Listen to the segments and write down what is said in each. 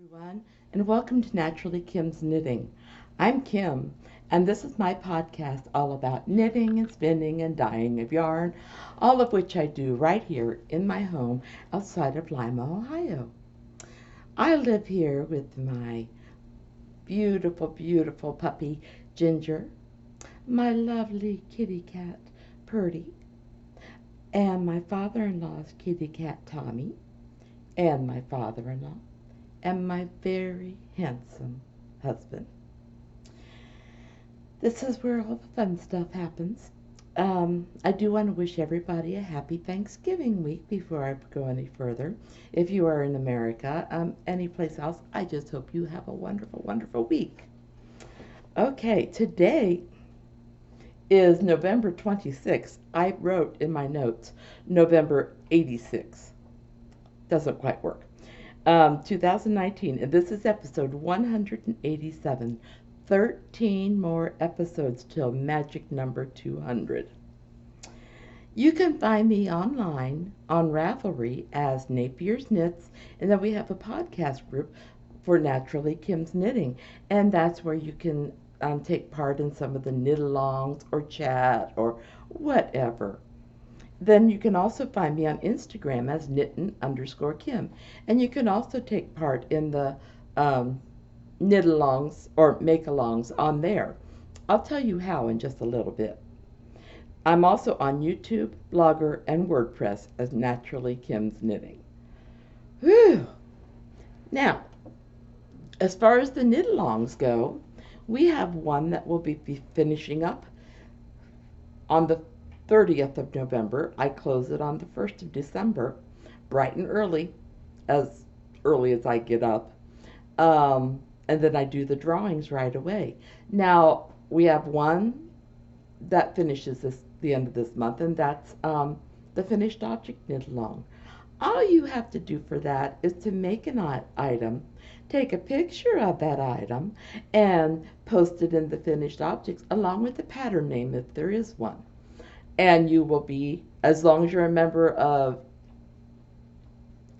everyone, and welcome to Naturally Kim's Knitting. I'm Kim, and this is my podcast all about knitting and spinning and dyeing of yarn, all of which I do right here in my home outside of Lima, Ohio. I live here with my beautiful, beautiful puppy, Ginger, my lovely kitty cat, Purdy, and my father-in-law's kitty cat, Tommy, and my father-in-law, and my very handsome husband. This is where all the fun stuff happens. I do want to wish everybody a happy Thanksgiving week before I go any further. If you are in America, any place else, I just hope you have a wonderful, wonderful week. Okay, today is November 26th. I wrote in my notes November 86. Doesn't quite work. 2019, and this is episode 187. 13 more episodes till magic number 200. You can find me online on Ravelry as Napier's Knits, and then we have a podcast group for Naturally Kim's Knitting, and that's where you can take part in some of the knit-alongs or chat or whatever. Then you can also find me on Instagram as knittin_Kim, and you can also take part in the knit-alongs or make-alongs on there. I'll tell you how in just a little bit. I'm also on YouTube, Blogger, and WordPress as Naturally Kim's Knitting. Whew! Now, as far as the knit-alongs go, we have one that will be finishing up on the 30th of November. I close it on the 1st of December, bright and early as I get up. And then I do the drawings right away. Now, we have one that finishes the end of this month, and that's the finished object knit along. All you have to do for that is to make an item, take a picture of that item, and post it in the finished objects along with the pattern name if there is one. And you will be, as long as you're a member of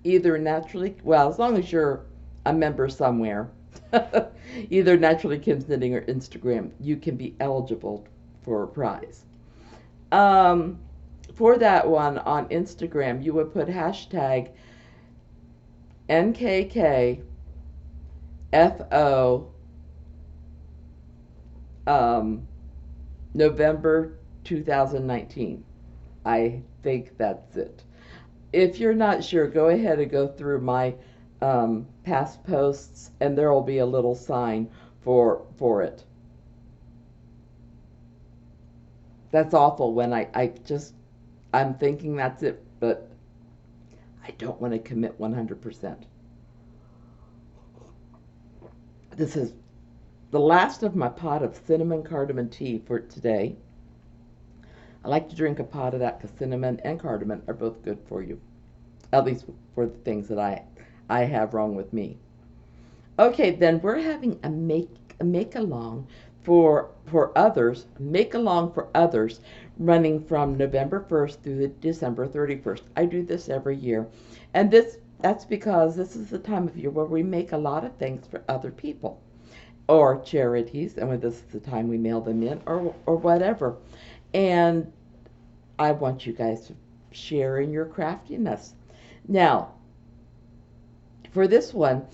either as long as you're a member somewhere, either Naturally Kim's Knitting or Instagram, you can be eligible for a prize. For that one on Instagram, you would put hashtag NKKFO November 2019. I think that's it. If you're not sure, go ahead and go through my past posts, and there will be a little sign for it. That's awful when I'm thinking that's it, but I don't want to commit 100%. This is the last of my pot of cinnamon cardamom tea for today. I like to drink a pot of that because cinnamon and cardamom are both good for you, at least for the things that I have wrong with me. Okay, then we're having a make along for others, make along for others, running from November 1st through December 31st. I do this every year, and that's because this is the time of year where we make a lot of things for other people or charities, and when this is the time we mail them in or whatever. And I want you guys to share in your craftiness. Now, for this one,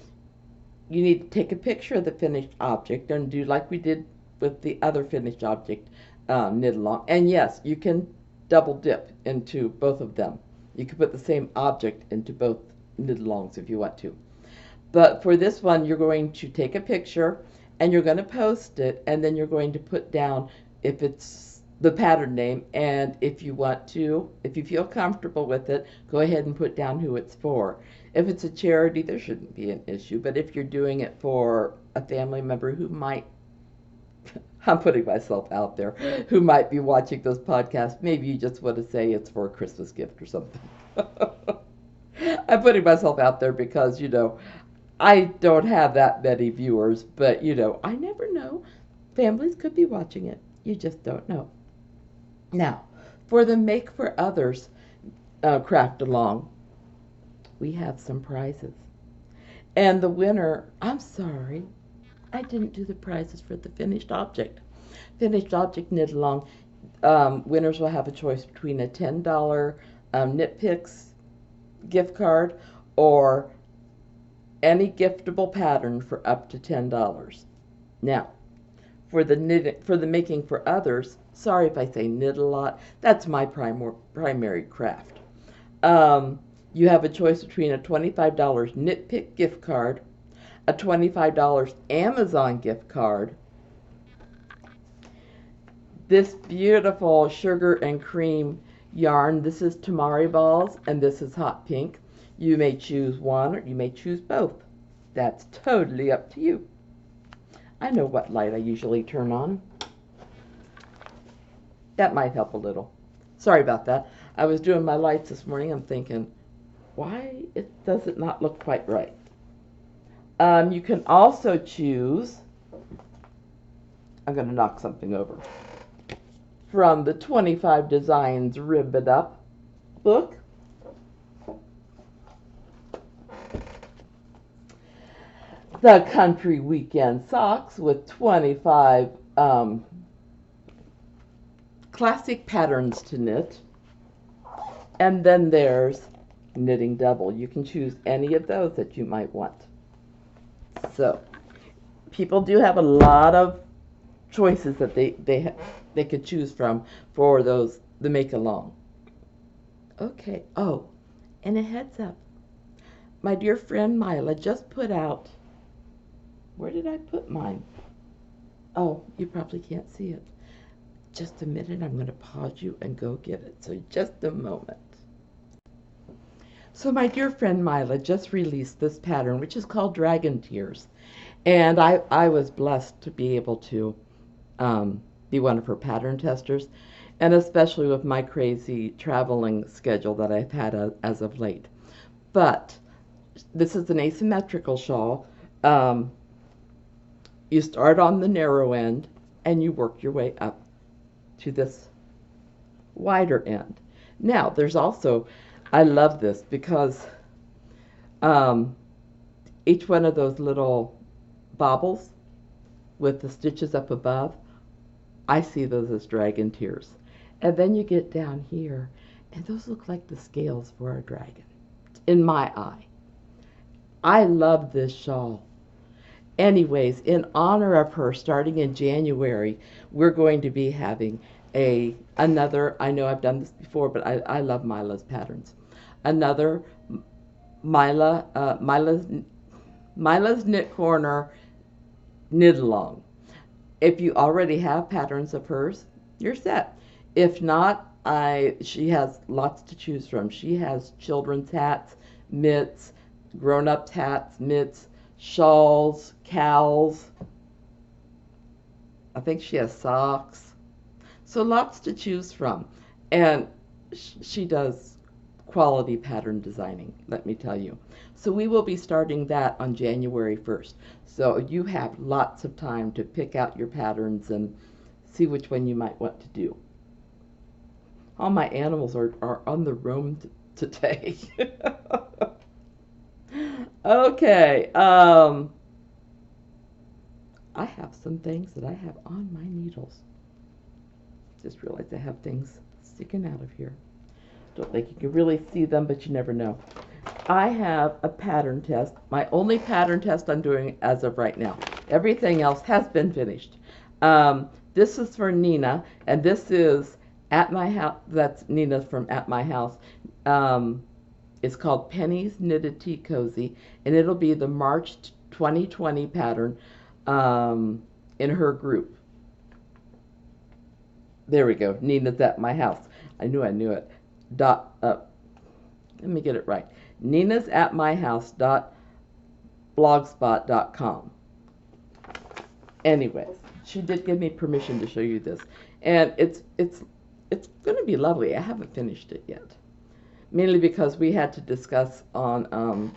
you need to take a picture of the finished object and do like we did with the other finished object knit along. And yes, you can double dip into both of them. You can put the same object into both knit alongs if you want to. But for this one, you're going to take a picture and you're going to post it, and then you're going to put down if it's the pattern name, and if you feel comfortable with it, go ahead and put down who it's for. If it's a charity, there shouldn't be an issue, but if you're doing it for a family member who might, I'm putting myself out there, who might be watching this podcast, maybe you just want to say it's for a Christmas gift or something. I'm putting myself out there because, I don't have that many viewers, but, I never know. Families could be watching it. You just don't know. Now, for the Make for Others craft along, we have some prizes. And the winner, I'm sorry, I didn't do the prizes for the finished object. Finished object knit along. Winners will have a choice between a $10 KnitPicks gift card or any giftable pattern for up to $10. Now, for the making for others, sorry if I say knit a lot, that's my primary craft. You have a choice between a $25 KnitPick gift card, a $25 Amazon gift card, this beautiful sugar and cream yarn. This is Temari balls and this is hot pink. You may choose one or you may choose both. That's totally up to you. I know what light I usually turn on. That might help a little. Sorry about that. I was doing my lights this morning. I'm thinking, why does it not look quite right? You can also choose, I'm going to knock something over, from the 25 Designs Rib It Up book. The Country Weekend Socks with 25 classic patterns to knit. And then there's Knitting Double. You can choose any of those that you might want. So, people do have a lot of choices that they could choose from for the make along. Okay. Oh, and a heads up. My dear friend Myla just put out, where did I put mine? Oh, you probably can't see it. Just a minute, I'm going to pause you and go get it. So just a moment. So my dear friend Myla just released this pattern, which is called Dragon Tears. And I was blessed to be able to be one of her pattern testers, and especially with my crazy traveling schedule that I've had as of late. But this is an asymmetrical shawl. You start on the narrow end and you work your way up to this wider end. Now, there's also, I love this because each one of those little bobbles with the stitches up above, I see those as dragon tears. And then you get down here, and those look like the scales for a dragon, in my eye. I love this shawl. Anyways, in honor of her, starting in January, we're going to be having another, I know I've done this before, but I love Myla's patterns. Another Myla's Knit Corner knit along. If you already have patterns of hers, you're set. If not, she has lots to choose from. She has children's hats, mitts, grown-ups hats, mitts, shawls, cowls. I think she has socks. So lots to choose from. And she does quality pattern designing, let me tell you. So we will be starting that on January 1st. So you have lots of time to pick out your patterns and see which one you might want to do. All my animals are on the roam today. Okay. I have some things that I have on my needles. Just realized I have things sticking out of here. Don't think you can really see them, but you never know. I have a pattern test. My only pattern test I'm doing as of right now. Everything else has been finished. This is for Nina, and this is At My House. That's Nina from At My House. It's called Penny's Knitted Tea Cozy, and it'll be the March 2020 pattern in her group. There we go. Nina's At My House. I knew it. Let me get it right. Nina's At My House .blogspot.com. Anyways, she did give me permission to show you this, and it's going to be lovely. I haven't finished it yet, mainly because we had to discuss on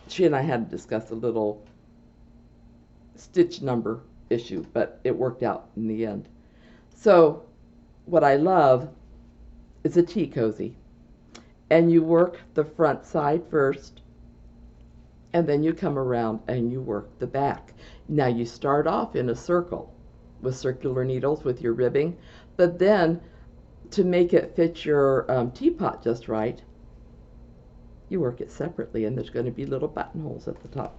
she and I had to discuss a little stitch number issue, but it worked out in the end. So what I love is a tea cozy, and you work the front side first and then you come around and you work the back. Now you start off in a circle with circular needles with your ribbing, but then to make it fit your teapot just right, you work it separately, and there's going to be little buttonholes at the top.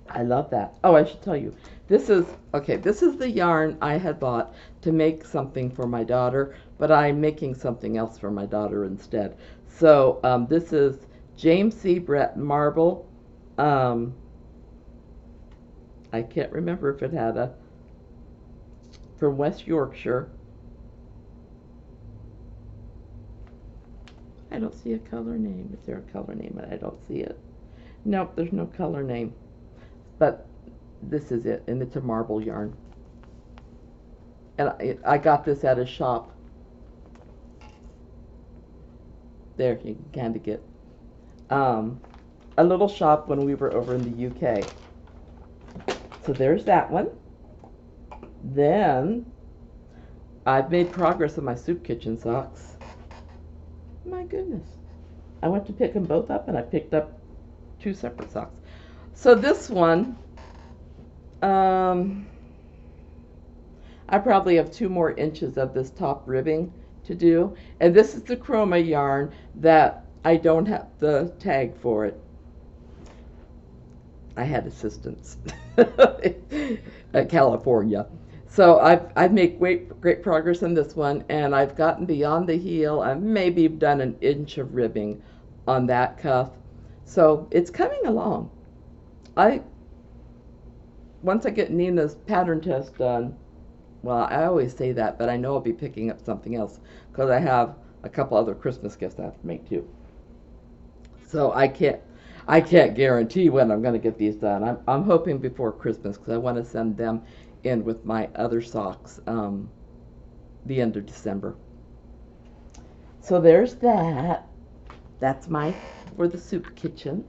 I love that. Oh, I should tell you, this is the yarn I had bought to make something for my daughter, but I'm making something else for my daughter instead. So this is James C. Brett Marble. I can't remember if it had a, from West Yorkshire. I don't see a color name. Is there a color name? I don't see it. Nope, there's no color name. But this is it, and it's a marble yarn. And I got this at a shop. There, you can kind of get a little shop when we were over in the UK. So there's that one. Then I've made progress on my soup kitchen socks. My goodness. I went to pick them both up, and I picked up 2 separate socks. So this one, I probably have 2 more inches of this top ribbing to do. And this is the chroma yarn that I don't have the tag for it. I had assistance at California. So I've made great progress on this one, and I've gotten beyond the heel. I've maybe done an inch of ribbing on that cuff. So it's coming along. Once I get Nina's pattern test done, well, I always say that, but I know I'll be picking up something else because I have a couple other Christmas gifts I have to make too. So I can't guarantee when I'm going to get these done. I'm hoping before Christmas because I want to send them in with my other socks the end of December. So there's that. That's for the soup kitchen.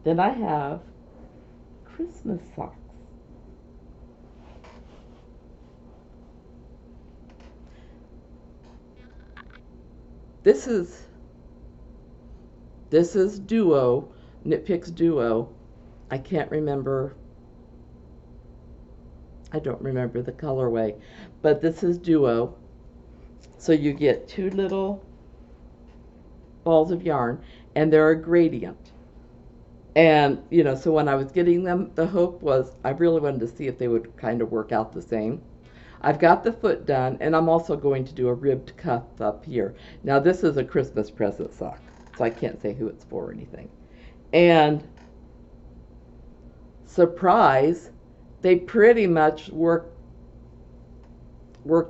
Then I have Christmas socks. This is Duo, KnitPicks Duo. I can't remember. I don't remember the colorway, but this is Duo. So you get 2 little balls of yarn, and they're a gradient. And, you know, so when I was getting them, the hope was I really wanted to see if they would kind of work out the same. I've got the foot done, and I'm also going to do a ribbed cuff up here. Now, this is a Christmas present sock, so I can't say who it's for or anything. And surprise, they pretty much worked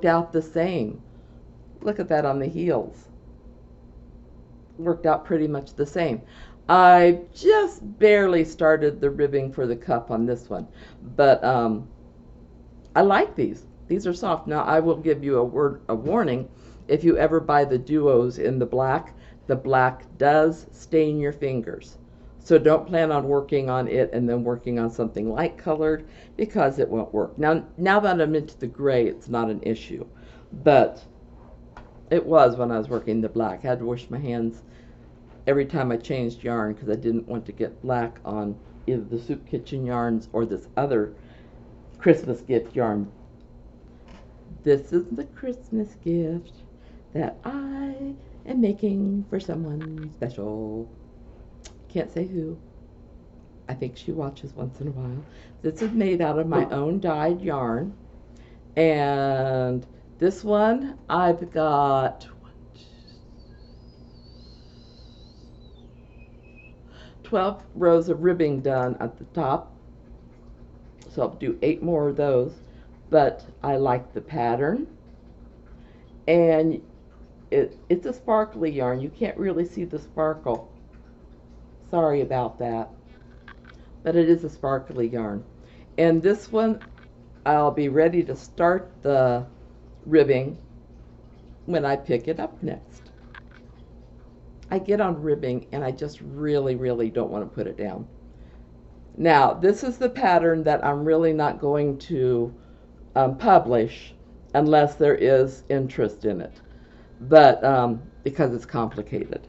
out the same. Look at that on the heels. Worked out pretty much the same. I just barely started the ribbing for the cuff on this one, but I like these. These are soft. Now I will give you a warning. If you ever buy the duos in the black does stain your fingers. So don't plan on working on it and then working on something light colored because it won't work. Now that I'm into the gray, it's not an issue, but it was when I was working the black. I had to wash my hands every time I changed yarn because I didn't want to get black on either the soup kitchen yarns or this other Christmas gift yarn. This is the Christmas gift that I am making for someone special. Can't say who. I think she watches once in a while. This is made out of my own dyed yarn. And this one I've got 12 rows of ribbing done at the top. So I'll do 8 more of those. But I like the pattern. And it's a sparkly yarn. You can't really see the sparkle. Sorry about that. But it is a sparkly yarn. And this one, I'll be ready to start the ribbing when I pick it up next. I get on ribbing and I just really, really don't want to put it down. Now, this is the pattern that I'm really not going to publish unless there is interest in it. But because it's complicated.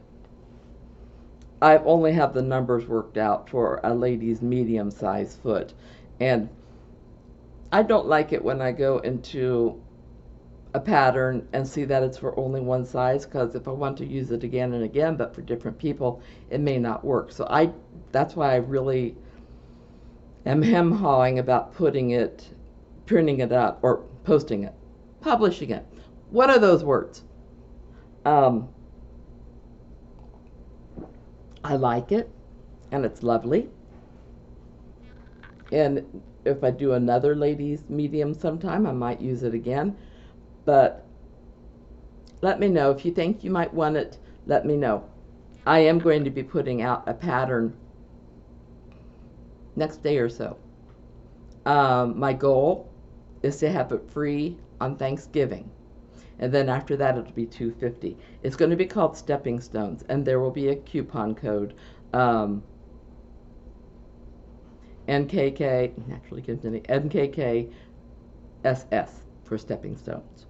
I only have the numbers worked out for a lady's medium-sized foot. And I don't like it when I go into a pattern and see that it's for only one size, because if I want to use it again and again but for different people, it may not work. So that's why I really am hem-hawing about printing it up, or posting it, publishing it. What are those words? I like it, and it's lovely. And if I do another ladies medium sometime, I might use it again. But let me know if you think you might want it. Let me know. I am going to be putting out a pattern next day or so. My goal is to have it free on Thanksgiving, and then after that it'll be $2.50. It's going to be called Stepping Stones, and there will be a coupon code, NKK, naturally continue, NKKSS for Stepping Stones.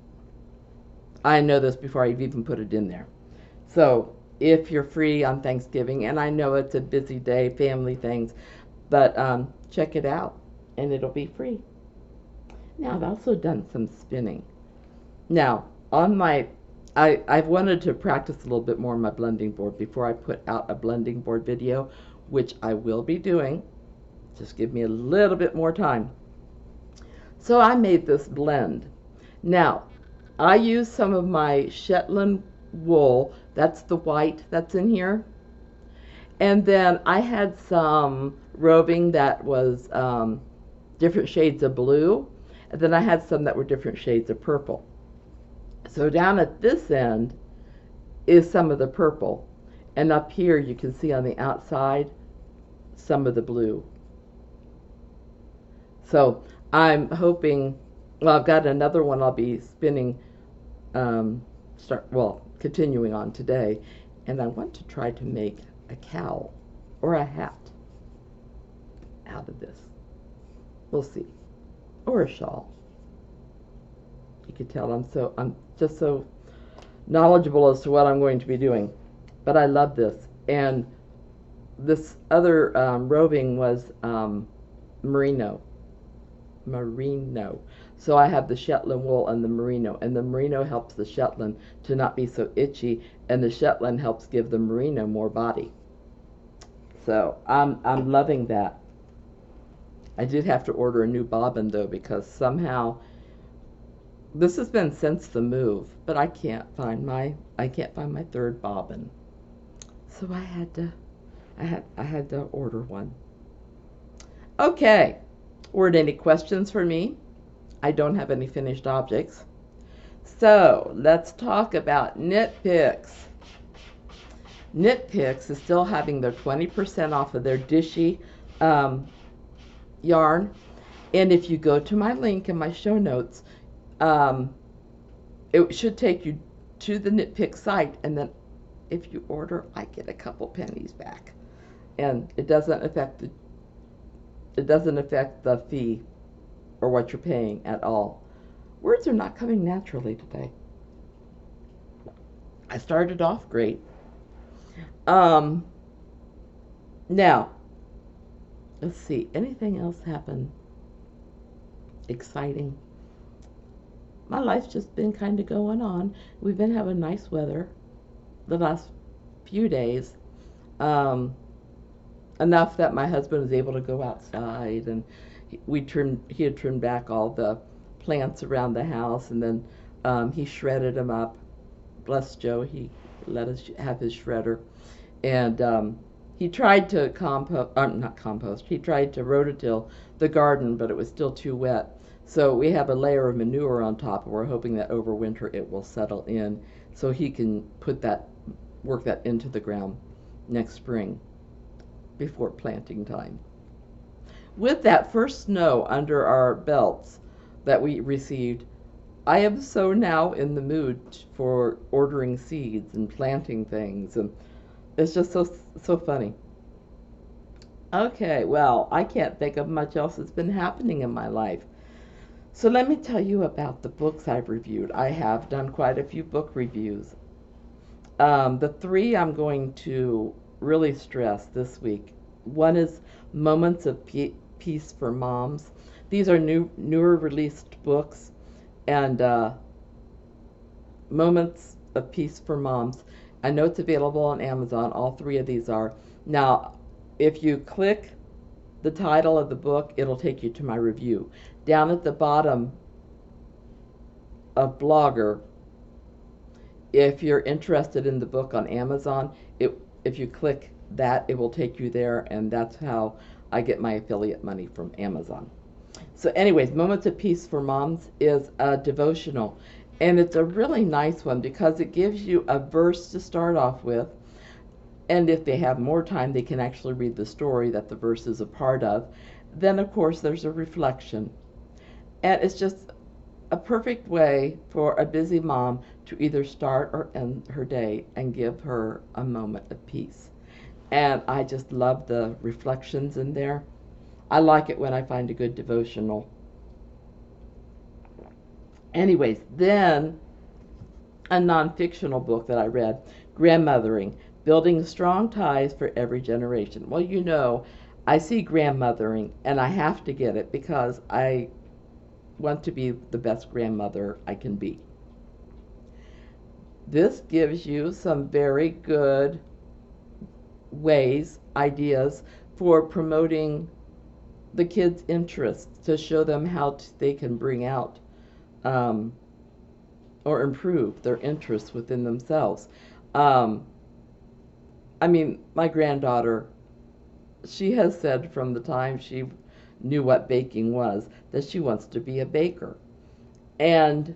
I know this before I've even put it in there. So if you're free on Thanksgiving, and I know it's a busy day, family things, but check it out, and it'll be free. Now, I've also done some spinning. Now, I've wanted to practice a little bit more on my blending board before I put out a blending board video, which I will be doing. Just give me a little bit more time. So I made this blend. Now, I used some of my Shetland wool. That's the white that's in here. And then I had some roving that was different shades of blue. And then I had some that were different shades of purple. So down at this end is some of the purple. And up here you can see on the outside some of the blue. So I'm hoping, well, I've got another one I'll be spinning, continuing on today. And I want to try to make a cowl or a hat out of this. We'll see. Or a shawl. You can tell I'm just so knowledgeable as to what I'm going to be doing. But I love this. And this other roving was merino. So I have the Shetland wool and the merino. And the merino helps the Shetland to not be so itchy. And the Shetland helps give the merino more body. So I'm loving that. I did have to order a new bobbin though, because somehow this has been since the move, but I can't find my third bobbin. So I had to order one. Okay. Were there any questions for me? I don't have any finished objects. So let's talk about KnitPicks. KnitPicks is still having their 20% off of their Dishy yarn. And if you go to my link in my show notes, it should take you to the KnitPicks site, and then if you order, I get a couple pennies back. And it doesn't affect the fee or what you're paying at all. Words are not coming naturally today. I started off great. Now, let's see, anything else happen exciting? My life's just been kind of going on. We've been having nice weather the last few days. Enough that my husband was able to go outside, and he had trimmed back all the plants around the house, and then he shredded them up. Bless Joe, he let us have his shredder. And he tried to he tried to rototill the garden, but it was still too wet. So we have a layer of manure on top, and we're hoping that over winter it will settle in so he can work that into the ground next spring before planting time. With that first snow under our belts that we received, I am so now in the mood for ordering seeds and planting things, and it's just so funny. Okay, well, I can't think of much else that's been happening in my life. So let me tell you about the books I've reviewed. I have done quite a few book reviews. The three I'm going to really stress this week. One is Moments of Peace for Moms. These are newer released books, and Moments of Peace for Moms. I know it's available on Amazon. All three of these are. Now, if you click the title of the book, it'll take you to my review. Down at the bottom of Blogger, if you're interested in the book on Amazon, if you click that, it will take you there, and that's how I get my affiliate money from Amazon. So anyways, Moments of Peace for Moms is a devotional, and it's a really nice one because it gives you a verse to start off with, and if they have more time, they can actually read the story that the verse is a part of. Then, of course, there's a reflection, and it's just a perfect way for a busy mom to either start or end her day and give her a moment of peace. And I just love the reflections in there. I like it when I find a good devotional. Anyways, then a non-fictional book that I read, Grandmothering, Building Strong Ties for Every Generation. Well, you know, I see grandmothering and I have to get it because I want to be the best grandmother I can be. This gives you some very good ways, ideas for promoting the kids' interests, to show them how they can bring out or improve their interests within themselves. I mean, my granddaughter, she has said from the time she knew what baking was that she wants to be a baker. And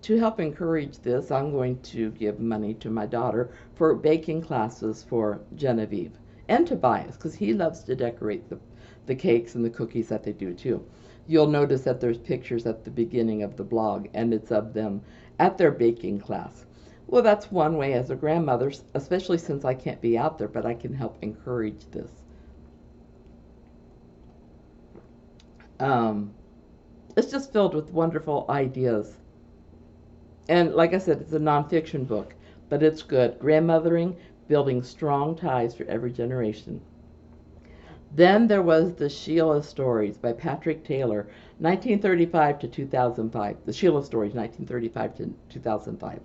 to help encourage this, I'm going to give money to my daughter for baking classes for Genevieve and Tobias, because he loves to decorate the cakes and the cookies that they do too. You'll notice that there's pictures at the beginning of the blog, and it's of them at their baking class. Well, that's one way as a grandmother, especially since I can't be out there, but I can help encourage this. It's just filled with wonderful ideas. And like I said, it's a nonfiction book, but it's good. Grandmothering, Building Strong Ties for Every Generation. Then there was the Sheila Stories by Patrick Taylor, 1935 to 2005. The Sheila Stories, 1935 to 2005.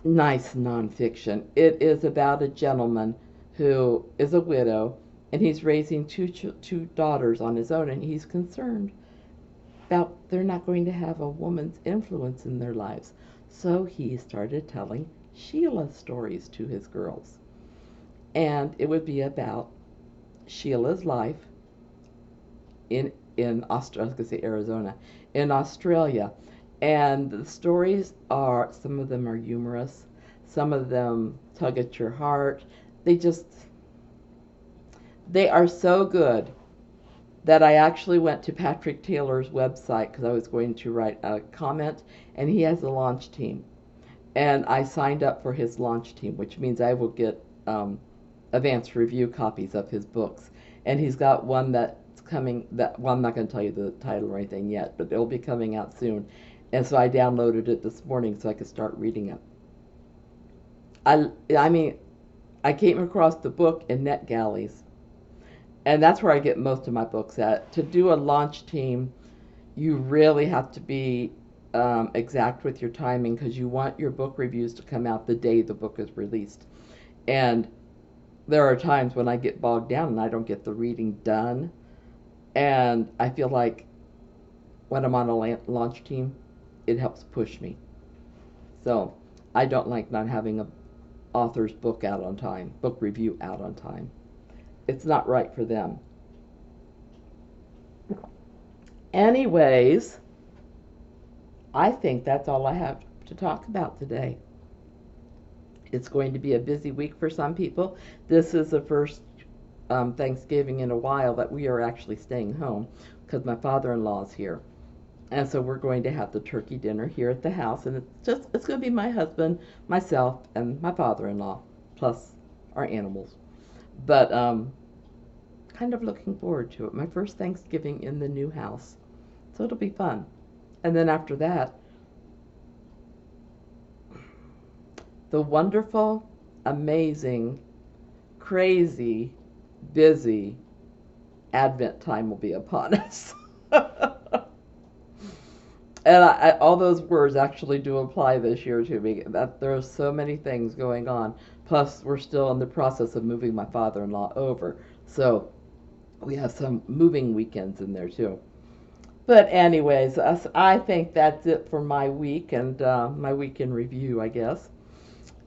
Nice nonfiction. It is about a gentleman who is a widow, and he's raising two daughters on his own, and he's concerned about they're not going to have a woman's influence in their lives. So he started telling Sheila stories to his girls. And it would be about Sheila's life in Australia, I was going to say Arizona, in Australia. And the stories are, some of them are humorous, some of them tug at your heart. They are so good that I actually went to Patrick Taylor's website because I was going to write a comment, and he has a launch team. And I signed up for his launch team, which means I will get advanced review copies of his books. And he's got one that's coming, well, I'm not going to tell you the title or anything yet, but it'll be coming out soon. And so I downloaded it this morning so I could start reading it. I mean, I came across the book in NetGalleys, and that's where I get most of my books at. To do a launch team, you really have to be exact with your timing, because you want your book reviews to come out the day the book is released. And there are times when I get bogged down and I don't get the reading done, and I feel like when I'm on a launch team, it helps push me. So I don't like not having a author's book out on time, book review out on time. It's not right for them. Anyways, I think that's all I have to talk about today. It's going to be a busy week for some people. This is the first Thanksgiving in a while that we are actually staying home because my father-in-law is here. And so we're going to have the turkey dinner here at the house, and it's going to be my husband, myself, and my father-in-law, plus our animals. But kind of looking forward to it. My first Thanksgiving in the new house. So it'll be fun. And then after that, the wonderful amazing, crazy, busy Advent time will be upon us. And all those words actually do apply this year to me. That there are so many things going on. Plus, we're still in the process of moving my father-in-law over, so we have some moving weekends in there too. But anyways, I think that's it for my week and my week in review, I guess.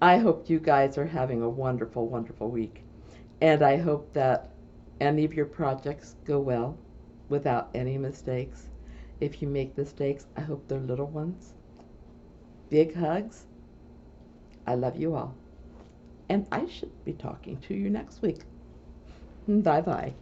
I hope you guys are having a wonderful, wonderful week. And I hope that any of your projects go well without any mistakes. If you make mistakes, I hope they're little ones. Big hugs. I love you all. And I should be talking to you next week. Bye bye.